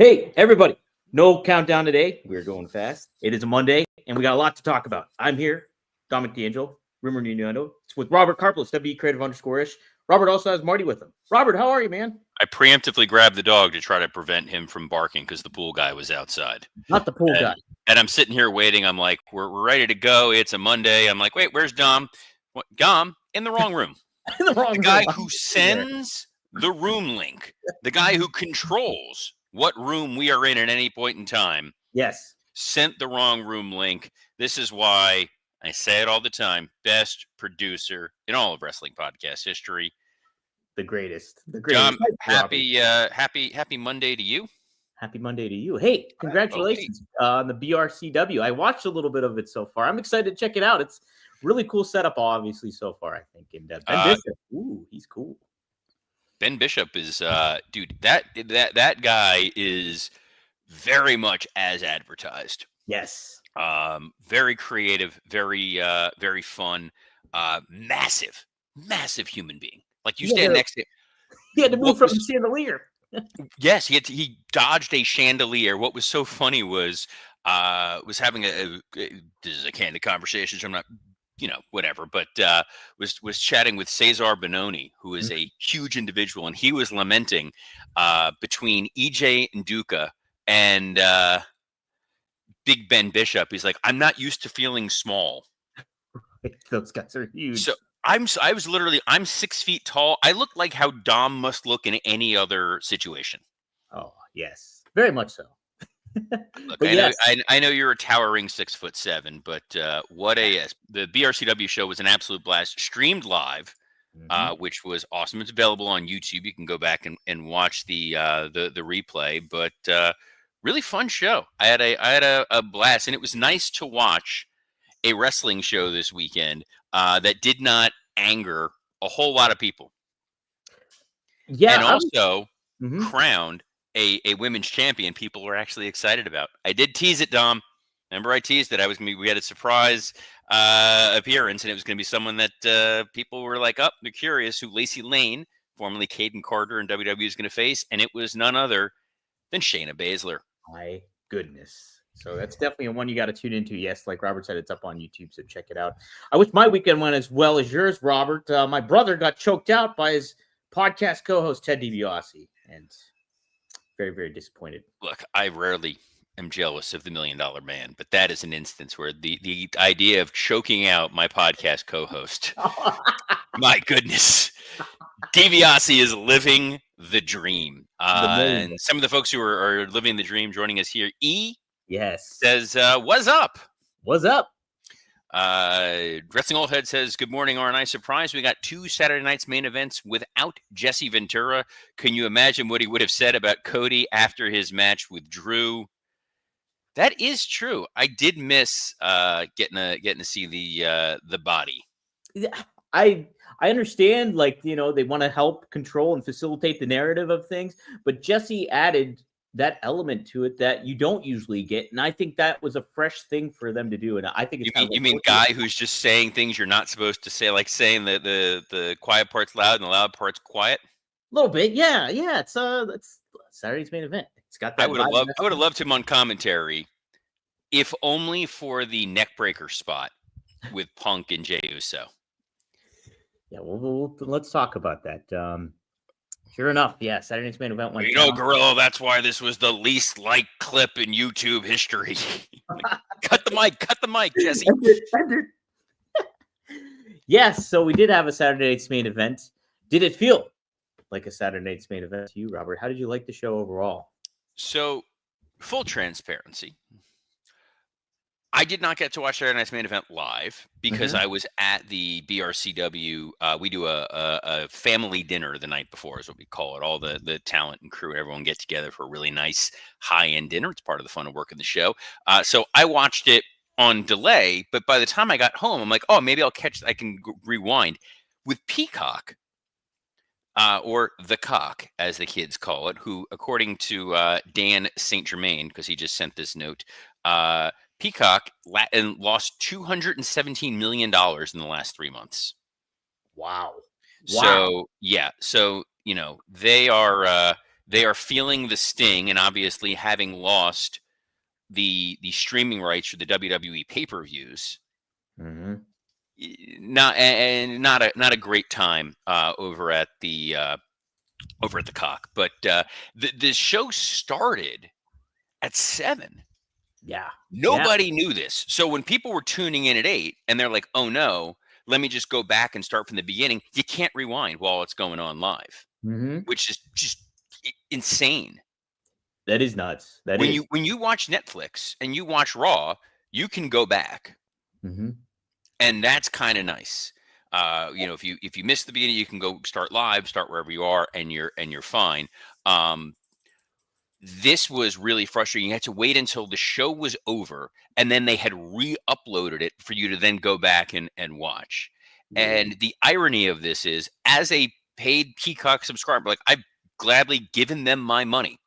Hey, everybody. No countdown today. We're going fast. It is a Monday, and we got a lot to talk about. I'm here, Dominic D'Angelo, Rumor and Innuendo. It's with Robert Karplis, WE Creative _ish. Robert also has Marty with him. Robert, how are you, man? I preemptively grabbed the dog to try to prevent him from barking because the pool guy was outside. Not the pool guy. And I'm sitting here waiting. I'm like, we're ready to go. It's a Monday. I'm like, wait, where's Dom? What, Dom? In the wrong room. In the wrong The guy room. who sends the room link, the guy who controls what room we are in at any point in time, Yes. sent the wrong room link. This is why I say it all the time. Best producer in all of wrestling podcast history. The greatest. The greatest. Happy Monday to you. Happy Monday to you. Hey, congratulations on the BRCW. I watched a little bit of it so far. I'm excited to check it out. It's really cool setup, obviously, so far, I think. And Ben Bishop, ooh, he's cool. Ben Bishop is, dude, that guy is very much as advertised. Yes. Very creative, very fun, massive human being. Like you stand next to him. He had to move from the chandelier. Yes, he dodged a chandelier. What was so funny was having this is a candid conversation, so I'm not, whatever, but was chatting with Cesar Bononi, who is a huge individual, and he was lamenting between EJ Nduka and Big Ben Bishop. He's like, I'm not used to feeling small. Those guys are huge. So I'm 6 feet tall. I look like how Dom must look in any other situation. Oh, yes. Very much so. Look, I know you're a towering 6'7", but the BRCW show was an absolute blast. Streamed live, which was awesome. It's available on YouTube. You can go back and watch the replay. But really fun show. I had a blast, and it was nice to watch a wrestling show this weekend that did not anger a whole lot of people. Yeah, and also crowned a women's champion people were actually excited about. I did tease it, Dom. Remember, I teased it. We had a surprise appearance, and it was going to be someone that people were like, oh, they're curious who Lacey Lane, formerly Caden Carter in WWE, is going to face, and it was none other than Shayna Baszler. My goodness. So that's definitely one you got to tune into. Yes, like Robert said, it's up on YouTube, so check it out. I wish my weekend went as well as yours, Robert. My brother got choked out by his podcast co-host, Ted DiBiase, and very, very disappointed. Look, I rarely am jealous of the $1 Million Man, but that is an instance where the idea of choking out my podcast co-host, my goodness, DiBiase is living the dream. And some of the folks who are living the dream joining us here, Yes. says, what's up? What's up? Wrestling Old Head says, good morning, aren't I surprised? We got 2 Saturday night's main events without Jesse Ventura. Can you imagine what he would have said about Cody after his match with Drew? That is true. I did miss getting to see the body. I understand, like, they want to help control and facilitate the narrative of things, but Jesse added that element to it that you don't usually get, and I think that was a fresh thing for them to do. And I think it's you mean guy who's just saying things you're not supposed to say, like saying the quiet part's loud and the loud part's quiet. A little bit, yeah. It's Saturday's main event. It's got that. I would have loved him on commentary, if only for the neckbreaker spot with Punk and Jey Uso. Yeah, well, let's talk about that. Sure enough, yeah, Saturday's main event went. Gorilla, that's why this was the least liked clip in YouTube history. Cut the mic, Jesse. Yes, so we did have a Saturday night's main event. Did it feel like a Saturday night's main event to you, Robert? How did you like the show overall? So, full transparency, I did not get to watch Saturday night's main event live because I was at the BRCW. We do a family dinner the night before, is what we call it. All the talent and crew, everyone get together for a really nice high-end dinner. It's part of the fun of working the show. So I watched it on delay, but by the time I got home, I'm like, oh, maybe I can rewind. With Peacock, or the Cock, as the kids call it, who, according to Dan St. Germain, because he just sent this note, Peacock lost $217 million in the last 3 months. Wow. So, yeah. So, they are they are feeling the sting, and obviously having lost the streaming rights for the WWE pay-per-views, Mm-hmm. not a great time over at the Cock. But the show started at 7. Yeah. Yeah. Nobody knew this. So when people were tuning in at 8 and they're like, "Oh no, let me just go back and start from the beginning." You can't rewind while it's going on live, Mm-hmm. which is just insane. That is nuts. That is. When you watch Netflix and you watch Raw, you can go back, Mm-hmm. and that's kind of nice. If you miss the beginning, you can go start live, start wherever you are, and you're fine. This was really frustrating. You had to wait until the show was over, and then they had re-uploaded it for you to then go back and watch. And the irony of this is, as a paid Peacock subscriber, like, I've gladly given them my money.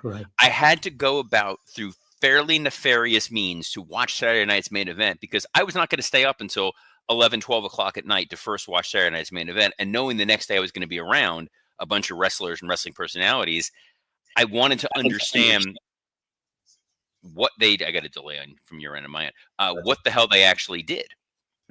Right. I had to go about through fairly nefarious means to watch Saturday night's main event, because I was not going to stay up until 11, 12 o'clock at night to first watch Saturday night's main event. And knowing the next day I was going to be around a bunch of wrestlers and wrestling personalities, I wanted to understand what I got a delay on from your end and my end, what the hell they actually did.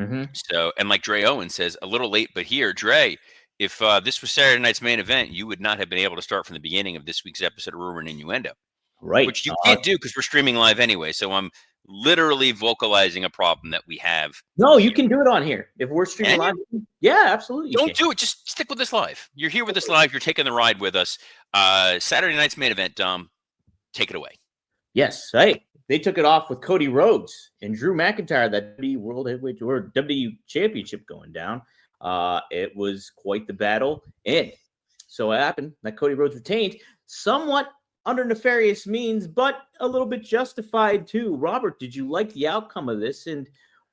Mm-hmm. So, and like Dre Owen says, a little late, but here, Dre, if this was Saturday night's main event, you would not have been able to start from the beginning of this week's episode of Rumor and Innuendo. Right. Which you can't do because we're streaming live anyway. So I'm literally vocalizing a problem that we have. No, you can do it on here. If we're streaming live. Yeah, absolutely. Don't do it. Just stick with us live. You're here with us live. You're taking the ride with us. Saturday night's main event, Dom. Take it away. Yes, right. They took it off with Cody Rhodes and Drew McIntyre, that World Heavyweight or W Championship going down. It was quite the battle. And so it happened that Cody Rhodes retained somewhat under nefarious means, but a little bit justified too. Robert, did you like the outcome of this? And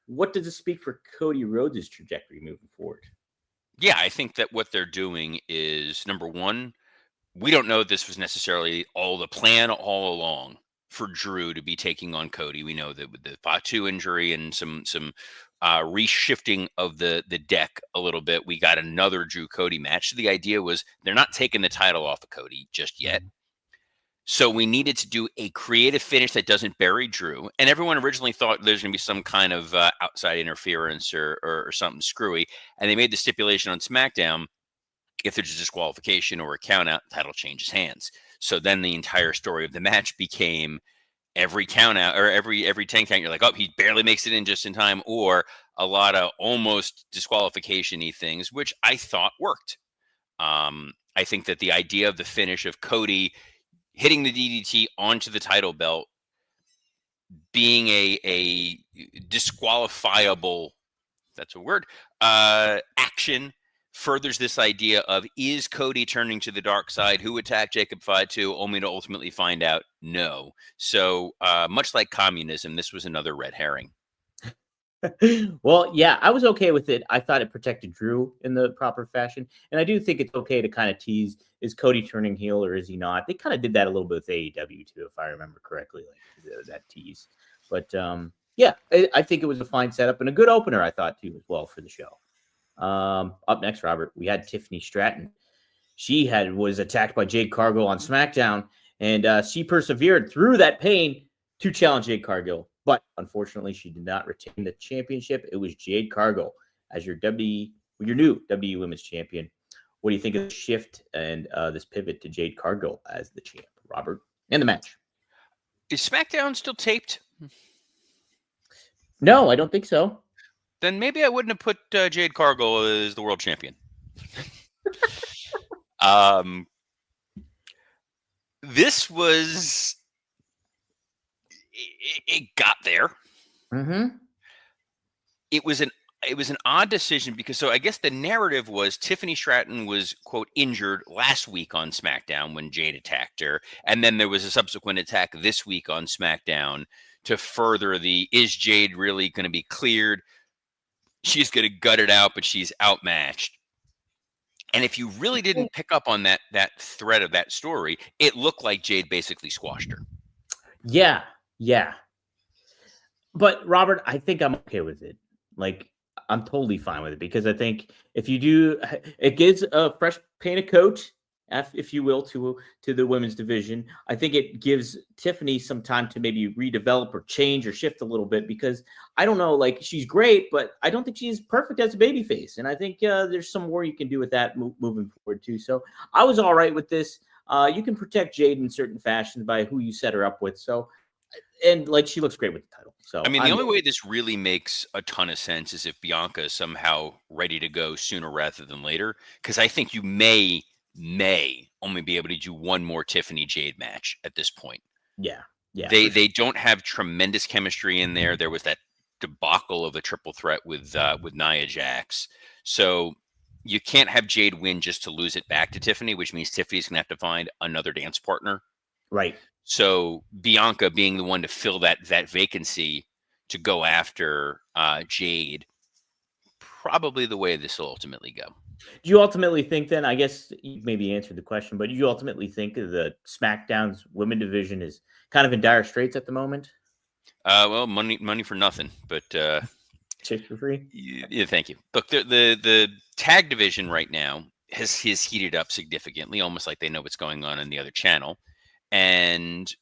what does it speak for Cody Rhodes' trajectory moving forward? Yeah, I think that what they're doing is, number one, we don't know this was necessarily all the plan all along for Drew to be taking on Cody. We know that with the Fatu injury and some reshifting of the deck a little bit, we got another Drew Cody match. So the idea was they're not taking the title off of Cody just yet. So we needed to do a creative finish that doesn't bury Drew. And everyone originally thought there's going to be some kind of outside interference or something screwy. And they made the stipulation on SmackDown, if there's a disqualification or a count out, the title changes hands. So then the entire story of the match became every count out or every 10 count, you're like, oh, he barely makes it in just in time, or a lot of almost disqualification-y things, which I thought worked. I think that the idea of the finish of Cody hitting the DDT onto the title belt being a disqualifiable, that's a word, action furthers this idea of, is Cody turning to the dark side? Who attacked Jacob Fatu? Only to ultimately find out no. So much like communism, this was another red herring. Well, yeah, I was okay with it. I thought it protected Drew in the proper fashion. And I do think it's okay to kind of tease, is Cody turning heel or is he not? They kind of did that a little bit with AEW too, if I remember correctly, like that tease. But yeah, I think it was a fine setup and a good opener, I thought, too, as well for the show. Up next, Robert, we had Tiffany Stratton. She was attacked by Jade Cargill on SmackDown, and she persevered through that pain to challenge Jade Cargill. But unfortunately, she did not retain the championship. It was Jade Cargill as your new WWE Women's Champion. What do you think of the shift and this pivot to Jade Cargill as the champ, Robert, and the match? Is SmackDown still taped? No, I don't think so. Then maybe I wouldn't have put Jade Cargill as the world champion. This was... It got there. Mm-hmm. It was an odd decision because, so I guess the narrative was Tiffany Stratton was, quote, injured last week on SmackDown when Jade attacked her. And then there was a subsequent attack this week on SmackDown to further is Jade really going to be cleared? She's going to gut it out, but she's outmatched. And if you really didn't pick up on that thread of that story, it looked like Jade basically squashed her. Yeah. Yeah. But Robert, I think I'm okay with it. Like, I'm totally fine with it because I think if you do, it gives a fresh paint of coat if you will, to the women's division. I think it gives Tiffany some time to maybe redevelop or change or shift a little bit, because I don't know, like, she's great, but I don't think she's perfect as a babyface, and I think there's some more you can do with that moving forward too. So I was all right with this. You can protect Jade in certain fashions by who you set her up with. So, and like, she looks great with the title. So I mean, the only way this really makes a ton of sense is if Bianca is somehow ready to go sooner rather than later, because I think you may only be able to do one more Tiffany Jade match at this point. Yeah, They don't have tremendous chemistry in there. There was that debacle of a triple threat with Nia Jax, so you can't have Jade win just to lose it back to Tiffany, which means Tiffany's gonna have to find another dance partner. right. So Bianca being the one to fill that vacancy to go after Jade, probably the way this will ultimately go. Do you ultimately think then? I guess you maybe answered the question, but do you ultimately think the SmackDown's women division is kind of in dire straits at the moment? Well, money for nothing, but Chicks for free. yeah, thank you. Look, the tag division right now has heated up significantly, almost like they know what's going on in the other channel, and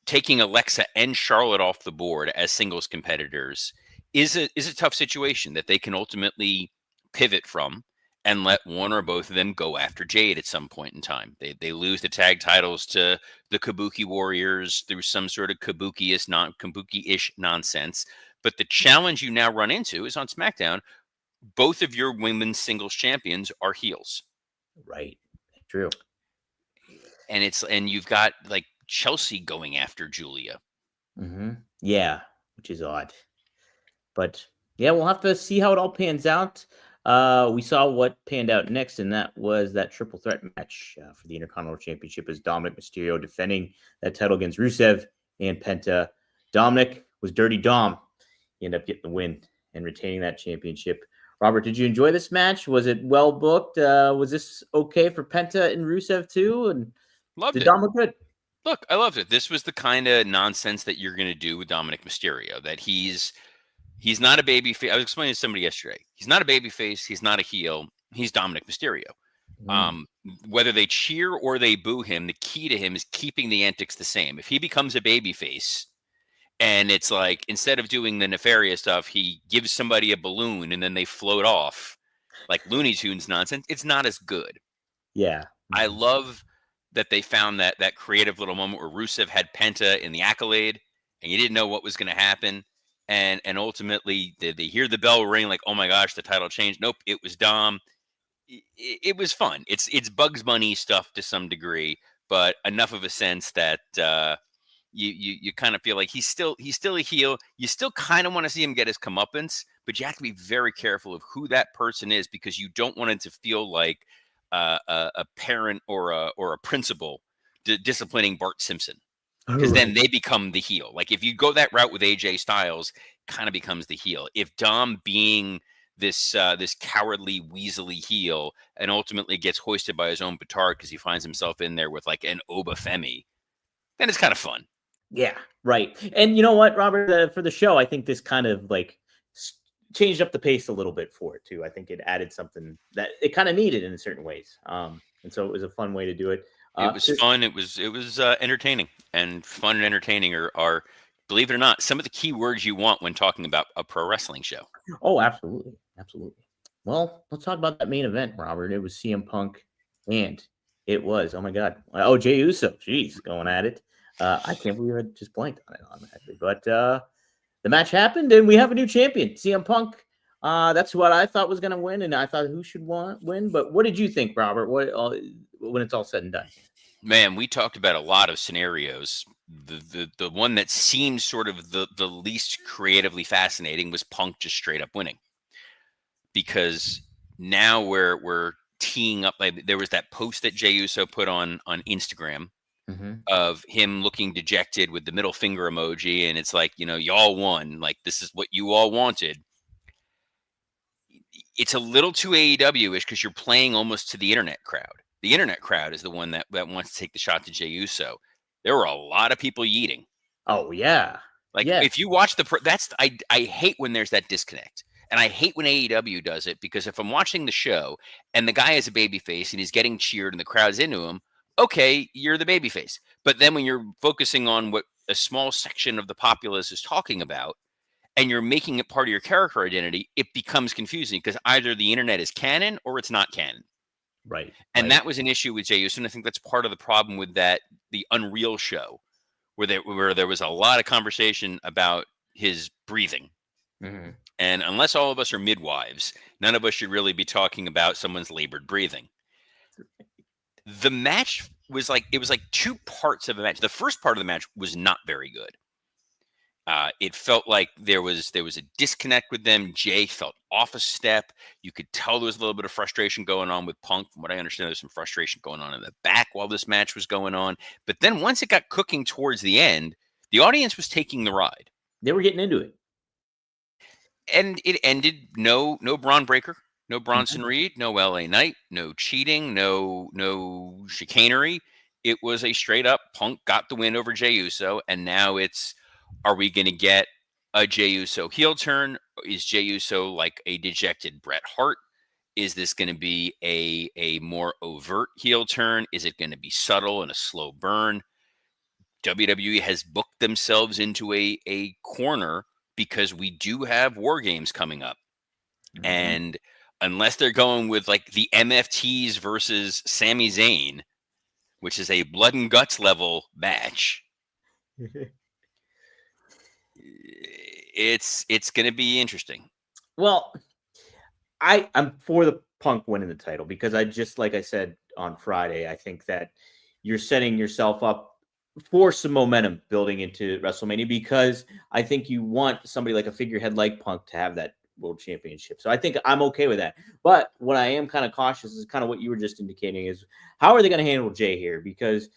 taking Alexa and Charlotte off the board as singles competitors is a tough situation that they can ultimately pivot from and let one or both of them go after Jade at some point in time. They lose the tag titles to the Kabuki Warriors through some sort of kabuki-ish nonsense. But the challenge you now run into is on SmackDown. Both of your women's singles champions are heels. Right. True. And you've got like Chelsea going after Julia. Mm-hmm. Yeah, which is odd. But yeah, we'll have to see how it all pans out. We saw what panned out next, and that was that triple threat match for the Intercontinental Championship, as Dominic Mysterio defending that title against Rusev and Penta. Dominic was Dirty Dom. He ended up getting the win and retaining that championship. Robert, did you enjoy this match? Was it well booked? Was this okay for Penta and Rusev too? And Loved did it. Dom look good? Look, I loved it. This was the kind of nonsense that you're going to do with Dominic Mysterio. That he's not a baby face. I was explaining to somebody yesterday. He's not a baby face. He's not a heel. He's Dominic Mysterio. Whether they cheer or they boo him, the key to him is keeping the antics the same. If he becomes a baby face, and it's like, instead of doing the nefarious stuff, he gives somebody a balloon and then they float off like Looney Tunes nonsense, it's not as good. Yeah. I love that they found that creative little moment where Rusev had Penta in the accolade and you didn't know what was going to happen. And ultimately, did they hear the bell ring like, oh my gosh, the title changed? Nope, it was Dom. It was fun. It's Bugs Bunny stuff to some degree, but enough of a sense that you kind of feel like he's still a heel. You still kind of want to see him get his comeuppance, but you have to be very careful of who that person is, because you don't want it to feel like a parent or a principal disciplining Bart Simpson, because then they become the heel. Like if you go that route with AJ Styles, kind of becomes the heel. If Dom being this cowardly, weaselly heel and ultimately gets hoisted by his own petard because he finds himself in there with like an Oba Femi, then it's kind of fun. Yeah, right. And you know what, Robert, for the show, I think this kind of like changed up the pace a little bit for it too. I think it added something that it kind of needed in certain ways. And so it was a fun way to do it. It was fun. It was entertaining, and fun and entertaining are, believe it or not, some of the key words you want when talking about a pro wrestling show. Oh, absolutely. Absolutely. Well, let's talk about that main event, Robert. It was CM Punk, and it was, oh my God. Oh, Jey Uso. Jeez, going at it. I can't believe I just blanked on it automatically. But the match happened, and we have a new champion, CM Punk. That's what I thought was going to win, and I thought who should win. But what did you think, Robert? When it's all said and done? Man, we talked about a lot of scenarios. The one that seemed sort of the least creatively fascinating was Punk just straight up winning, because now we're teeing up. Like, there was that post that Jey Uso put on Instagram of him looking dejected with the middle finger emoji, and it's like, y'all won. Like, this is what you all wanted. It's a little too AEW-ish because you're playing almost to the internet crowd. The internet crowd is the one that wants to take the shot to Jey Uso. There were a lot of people yeeting. Oh yeah. Like, if you watch I hate when there's that disconnect. And I hate when AEW does it, because if I'm watching the show and the guy is a babyface and he's getting cheered and the crowd's into him, okay, you're the babyface. But then when you're focusing on what a small section of the populace is talking about and you're making it part of your character identity, it becomes confusing, because either the internet is canon or it's not canon. Right. And that was an issue with Jey Uso, and I think that's part of the problem with the Unreal show, where there was a lot of conversation about his breathing. Mm-hmm. And unless all of us are midwives, none of us should really be talking about someone's labored breathing. The match was like 2 parts of a match. The first part of the match was not very good. It felt like there was a disconnect with them. Jay felt off a step. You could tell there was a little bit of frustration going on with Punk. From what I understand, there's some frustration going on in the back while this match was going on. But then once it got cooking towards the end, the audience was taking the ride. They were getting into it. And it ended no Braun Breaker, no Bronson Reed, no LA Knight, no cheating, no chicanery. It was a straight up Punk got the win over Jey Uso, and now it's, are we going to get a Jey Uso heel turn? Is Jey Uso like a dejected Bret Hart? Is this going to be a more overt heel turn? Is it going to be subtle and a slow burn? WWE has booked themselves into a corner, because we do have War Games coming up. Mm-hmm. And unless they're going with like the MFTs versus Sami Zayn, which is a blood and guts level match, it's going to be interesting. Well, I'm for the Punk winning the title, because like I said on Friday, I think that you're setting yourself up for some momentum building into WrestleMania, because I think you want somebody like a figurehead like Punk to have that world championship. So I think I'm okay with that. But what I am kind of cautious is kind of what you were just indicating, is how are they going to handle Jay here? Because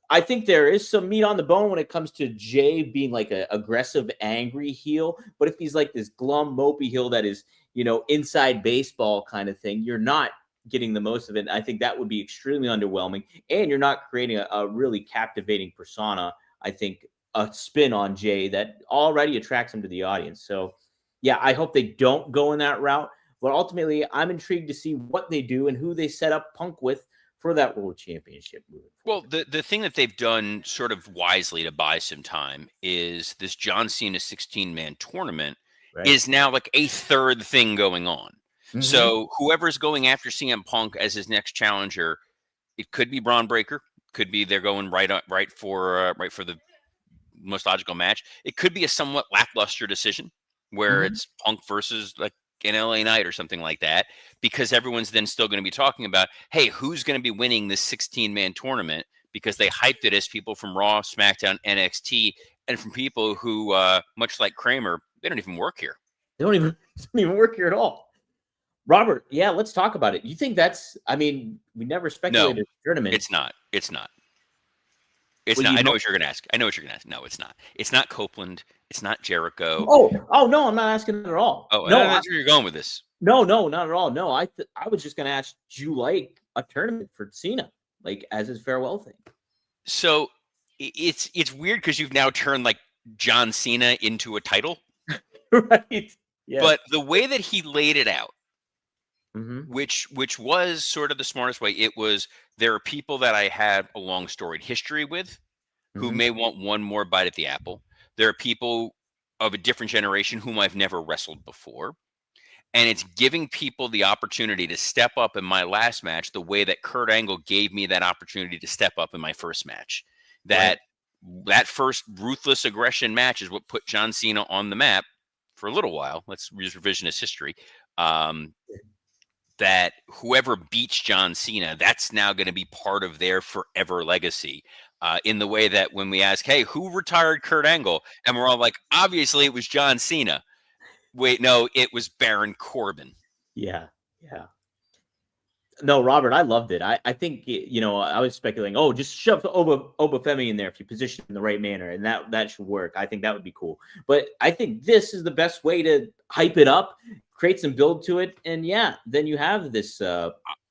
I think there is some meat on the bone when it comes to Jay being like an aggressive, angry heel. But if he's like this glum, mopey heel that is, inside baseball kind of thing, you're not getting the most of it. I think that would be extremely underwhelming, and you're not creating a really captivating persona. I think a spin on Jay that already attracts him to the audience. So yeah, I hope they don't go in that route, but ultimately I'm intrigued to see what they do and who they set up Punk with for that world championship moving forward. Well, the thing that they've done sort of wisely to buy some time is this John Cena 16-man tournament is now like a third thing going on. Mm-hmm. So whoever's going after CM Punk as his next challenger, it could be Braun Breaker, could be they're going right for the most logical match. It could be a somewhat lackluster decision where it's Punk versus like an LA Knight or something like that, because everyone's then still going to be talking about, hey, who's going to be winning this 16-man tournament, because they hyped it as people from Raw, SmackDown, NXT, and from people who, much like Kramer, they don't even work here. They don't even work here at all. Robert, yeah, let's talk about it. You think we never speculated tournament. It's not. It's not. I know what you're going to ask. No, it's not. It's not Copeland. It's not Jericho. Oh no, I'm not asking that at all. Oh, no, that's where you're going with this. No, not at all. No, I was just going to ask, do you like a tournament for Cena, like as his farewell thing? So it's weird, because you've now turned like John Cena into a title. Right. Yeah. But the way that he laid it out, which was sort of the smartest way, it was, there are people that I have a long storied history with who may want one more bite at the apple. There are people of a different generation whom I've never wrestled before. And it's giving people the opportunity to step up in my last match the way that Kurt Angle gave me that opportunity to step up in my first match. That first ruthless aggression match is what put John Cena on the map for a little while. Let's use revisionist history. That whoever beats John Cena, that's now going to be part of their forever legacy. In the way that when we ask, hey, who retired Kurt Angle? And we're all like, obviously it was John Cena. Wait, no, it was Baron Corbin. Yeah. No, Robert, I loved it. I think, I was speculating, just shove Obafemi in there if you position it in the right manner, and that should work. I think that would be cool. But I think this is the best way to hype it up, create some build to it, and then you have this.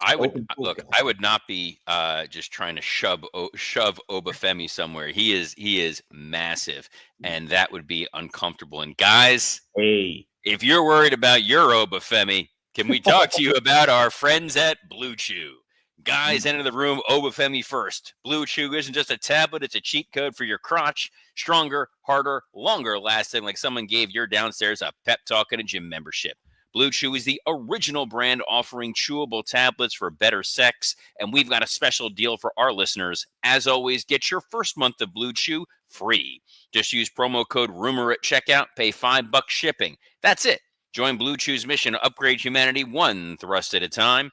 I would not be just trying to shove Obafemi somewhere. He is massive, and that would be uncomfortable. And guys, hey, If you're worried about your Obafemi, can we talk to you about our friends at Blue Chew? Guys, enter the room, Obafemi first. Blue Chew isn't just a tablet, it's a cheat code for your crotch. Stronger, harder, longer lasting, like someone gave your downstairs a pep talk and a gym membership. Blue Chew is the original brand offering chewable tablets for better sex, and we've got a special deal for our listeners. As always, get your first month of Blue Chew free. Just use promo code RUMOR at checkout, pay $5 shipping. That's it. Join Blue Chew's mission to upgrade humanity one thrust at a time.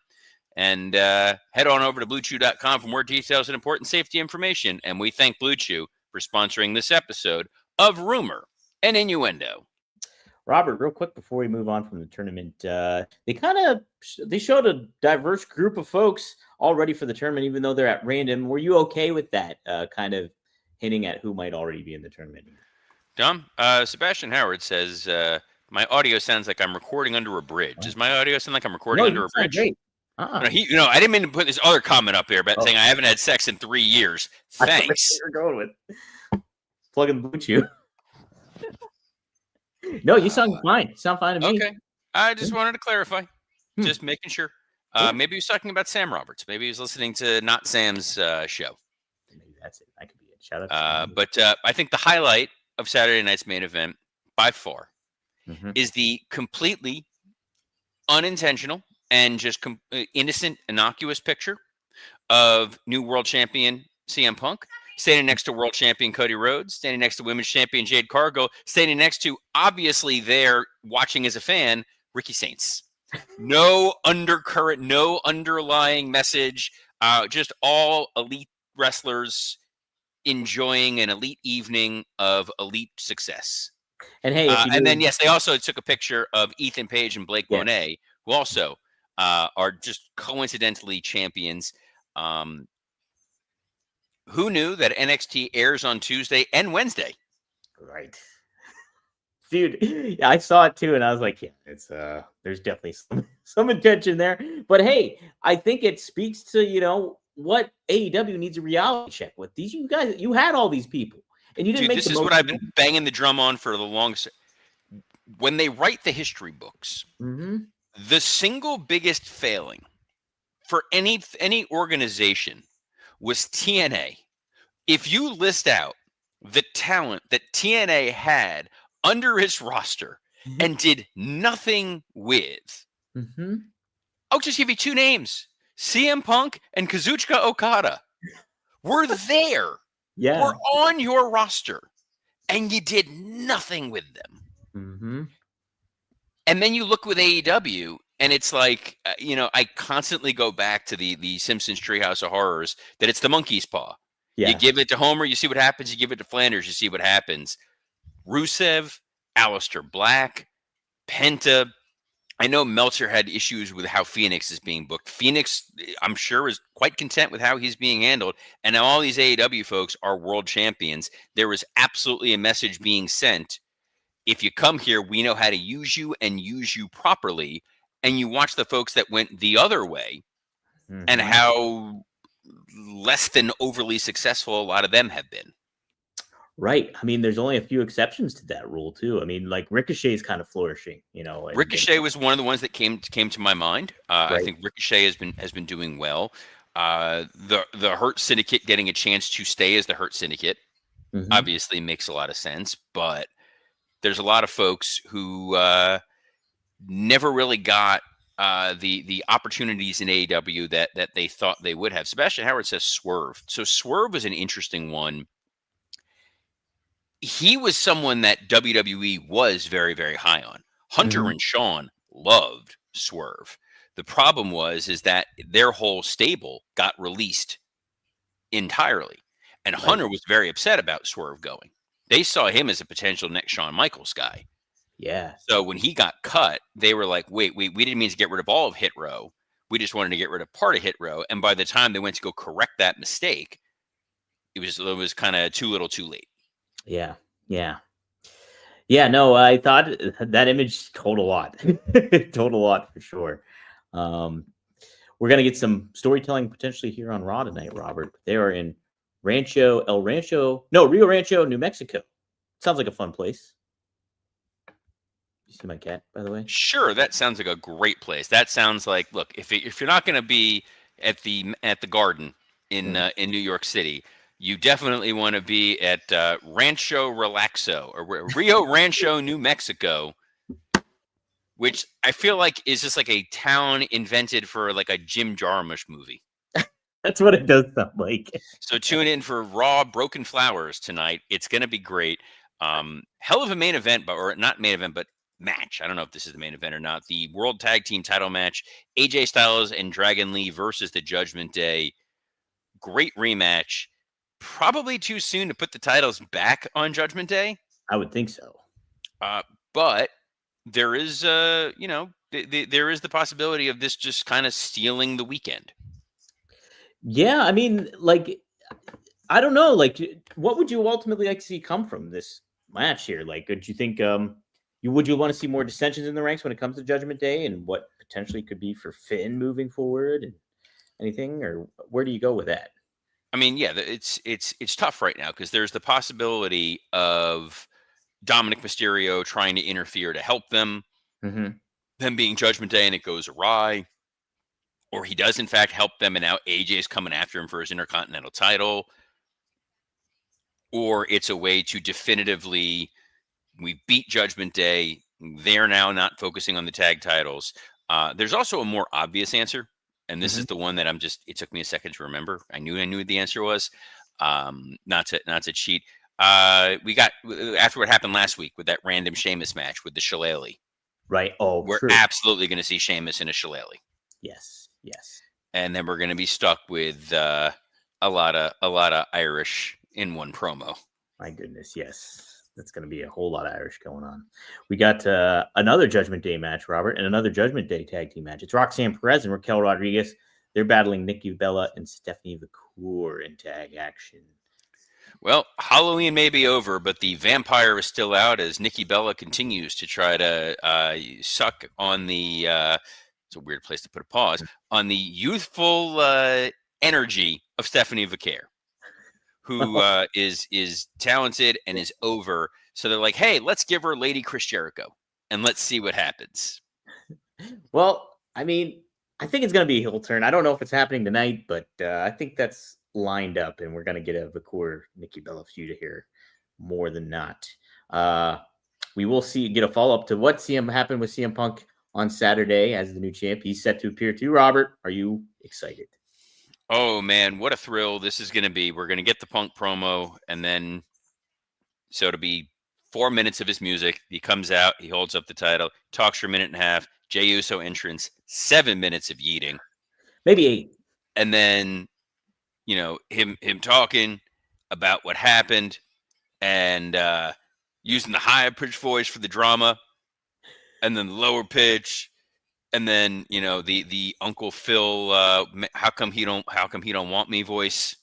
And head on over to BlueChew.com for more details and important safety information. And we thank Blue Chew for sponsoring this episode of Rumor and Innuendo. Robert, real quick before we move on from the tournament, they showed a diverse group of folks all ready for the tournament, even though they're at random. Were you okay with that, kind of hinting at who might already be in the tournament? Dom, Sebastian Howard says, my audio sounds like I'm recording under a bridge. Does my audio sound like I'm recording under a bridge? Great. No, I didn't mean to put this other comment up there about saying I haven't had sex in 3 years. Thanks. You're going with plug in Blue Chew. No, you sound fine. You sound fine to me. Okay. I just wanted to clarify. Just making sure. Maybe he was talking about Sam Roberts. Maybe he was listening to Not Sam's show. Maybe that's it. That could be it. Shout out. But I think the highlight of Saturday night's main event, by far, is the completely unintentional and just innocent, innocuous picture of new world champion CM Punk standing next to world champion Cody Rhodes, standing next to women's champion Jade Cargill, standing next to, obviously there, watching as a fan, Ricky Saints. No undercurrent, no underlying message, just all elite wrestlers enjoying an elite evening of elite success. And hey, and then, yes, they also took a picture of Ethan Page and Blake Monet, who also are just coincidentally champions. Who knew that NXT airs on Tuesday and Wednesday? Right. Dude, I saw it too, and I was like, yeah, it's there's definitely some intention there. But hey, I think it speaks to, what AEW needs a reality check with. These you guys, you had all these people, and you didn't make this is what I've been banging the drum on for the longest. When they write the history books, the single biggest failing for any organization was TNA. If you list out the talent that TNA had under its roster and did nothing with, I'll just give you two names: CM Punk and Kazuchika Okada. Were there. Were on your roster, and you did nothing with them. And then you look with AEW, and it's like, I constantly go back to the Simpsons Treehouse of Horrors, that it's the monkey's paw. You give it to Homer, you see what happens. You give it to Flanders, you see what happens. Rusev, Aleister Black, Penta. I know Meltzer had issues with how Phoenix is being booked. Phoenix, I'm sure, is quite content with how he's being handled. And now all these AEW folks are world champions. There was absolutely a message being sent. If you come here, we know how to use you and use you properly. And you watch the folks that went the other way and how less than overly successful a lot of them have been. Right. I mean, there's only a few exceptions to that rule too. I mean, like Ricochet is kind of flourishing, Ricochet was one of the ones that came to my mind. I think Ricochet has been doing well. The Hurt Syndicate getting a chance to stay as the Hurt Syndicate obviously makes a lot of sense, but there's a lot of folks who never really got the opportunities in AEW that they thought they would have. Sebastian Howard says Swerve. So Swerve was an interesting one. He was someone that WWE was very, very high on. Hunter and Sean loved Swerve. The problem is that their whole stable got released entirely. And Hunter was very upset about Swerve going. They saw him as a potential next Shawn Michaels guy. Yeah. So when he got cut, they were like, wait, we didn't mean to get rid of all of Hit Row. We just wanted to get rid of part of Hit Row. And by the time they went to go correct that mistake, it was kind of too little too late. Yeah. No, I thought that image told a lot. Told a lot for sure. We're going to get some storytelling potentially here on Raw tonight, Robert. They are in Rio Rancho, New Mexico. Sounds like a fun place. You see my cat, by the way? Sure, that sounds like a great place. That sounds like, look, if you're not going to be at the Garden in New York City, you definitely want to be at Rancho Relaxo or Rio Rancho, New Mexico, which I feel like is just like a town invented for like a Jim Jarmusch movie. That's what it does sound like. So tune in for Raw Broken Flowers tonight. It's going to be great. Hell of a main event, or not main event, but match. I don't know if this is the main event or not. The World Tag Team title match, AJ Styles and Dragon Lee versus the Judgment Day. Great rematch. Probably too soon to put the titles back on Judgment Day. I would think so. But there is, there is the possibility of this just kind of stealing the weekend. Yeah, I mean, like, I don't know. Like, what would you ultimately like to see come from this match here? Like, would you think would you want to see more dissensions in the ranks when it comes to Judgment Day, and what potentially could be for Finn moving forward, and anything, or where do you go with that? I mean, yeah, it's tough right now because there's the possibility of Dominic Mysterio trying to interfere to help them, them being Judgment Day, and it goes awry. Or he does, in fact, help them, and now AJ's coming after him for his Intercontinental title. Or it's a way to definitively, we beat Judgment Day. They're now not focusing on the tag titles. There's also a more obvious answer, and this is the one that it took me a second to remember. I knew what the answer was. Not to cheat. We got, after what happened last week with that random Sheamus match with the Shillelagh. Right. Oh, we're true. absolutely going to see Sheamus in a Shillelagh. Yes. Yes. And then we're going to be stuck with a lot of Irish in one promo. My goodness, yes. That's going to be a whole lot of Irish going on. We got another Judgment Day match, Robert, and another Judgment Day tag team match. It's Roxanne Perez and Raquel Rodriguez. They're battling Nikki Bella and Stephanie McCool in tag action. Well, Halloween may be over, but the vampire is still out as Nikki Bella continues to try to suck on the it's a weird place to put a pause, on the youthful energy of Stephanie McCool, who is talented and is over. So they're like, hey, let's give her Lady Chris Jericho and let's see what happens. Well, I mean, I think it's going to be a heel turn. I don't know if it's happening tonight, but I think that's lined up, and we're going to get a Vacour Nikki Bella feud here more than not. We will get a follow-up to what happened with CM Punk on Saturday as the new champ. He's set to appear too. Robert, are you excited? Oh, man, what a thrill this is going to be. We're going to get the Punk promo, and then so it'll be 4 minutes of his music. He comes out, he holds up the title, talks for a minute and a half, Jey Uso entrance, 7 minutes of yeeting. Maybe 8. And then, him talking about what happened and using the higher pitch voice for the drama, and then the lower pitch, and then the Uncle Phil how come he don't want me voice.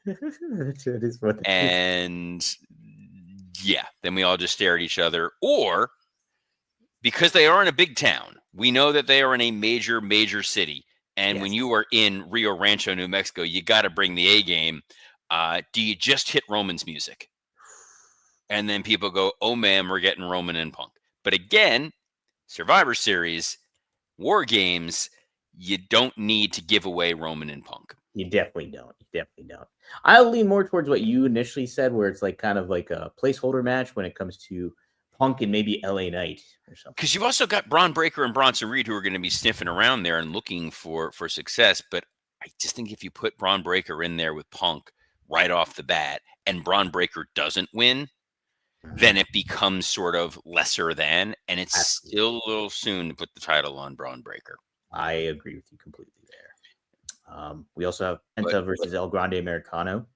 That is what and yeah, then we all just stare at each other. Or because they are in a big town, we know that they are in a major city. And when you are in Rio Rancho, New Mexico, you got to bring the A game. Do you just hit Roman's music? And then people go, oh, man, we're getting Roman and Punk. But again, Survivor Series, War Games, you don't need to give away Roman and Punk. You definitely don't. I'll lean more towards what you initially said, where it's like kind of like a placeholder match when it comes to Punk and maybe LA Knight or something. Because you've also got Braun Breaker and Bronson Reed who are going to be sniffing around there and looking for success. But I just think if you put Braun Breaker in there with Punk right off the bat and Braun Breaker doesn't win, then it becomes sort of lesser than, and it's still a little soon to put the title on Braun Breaker. I agree with you completely there. We also have Penta versus El Grande Americano.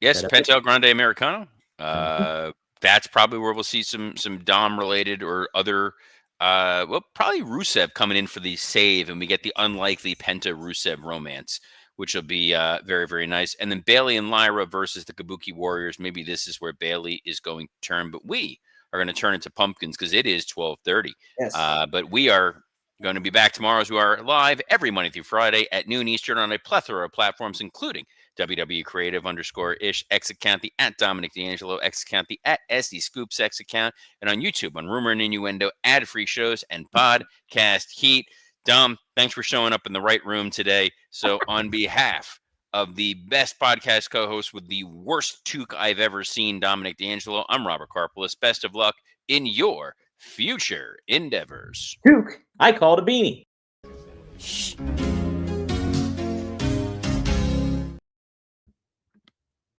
Yes, Penta El Grande Americano. That's probably where we'll see some Dom related or other. Probably Rusev coming in for the save, and we get the unlikely Penta Rusev romance, which will be very, very nice. And then Bayley and Lyra versus the Kabuki Warriors. Maybe this is where Bayley is going to turn, but we are going to turn into pumpkins because it is 12:30. Yes. But we are Going to be back tomorrow as we are live every Monday through Friday at noon Eastern on a plethora of platforms, including WW Creative _ish X account, the at Dominic D'Angelo X account, the at SD Scoops X account, and on YouTube on Rumor and Innuendo, ad-free shows, and podcast heat. Dom, thanks for showing up in the right room today. So on behalf of the best podcast co-host with the worst toque I've ever seen, Dominic D'Angelo, I'm Robert Karpelis. Best of luck in your future endeavors. Duke, I called a beanie. Shh.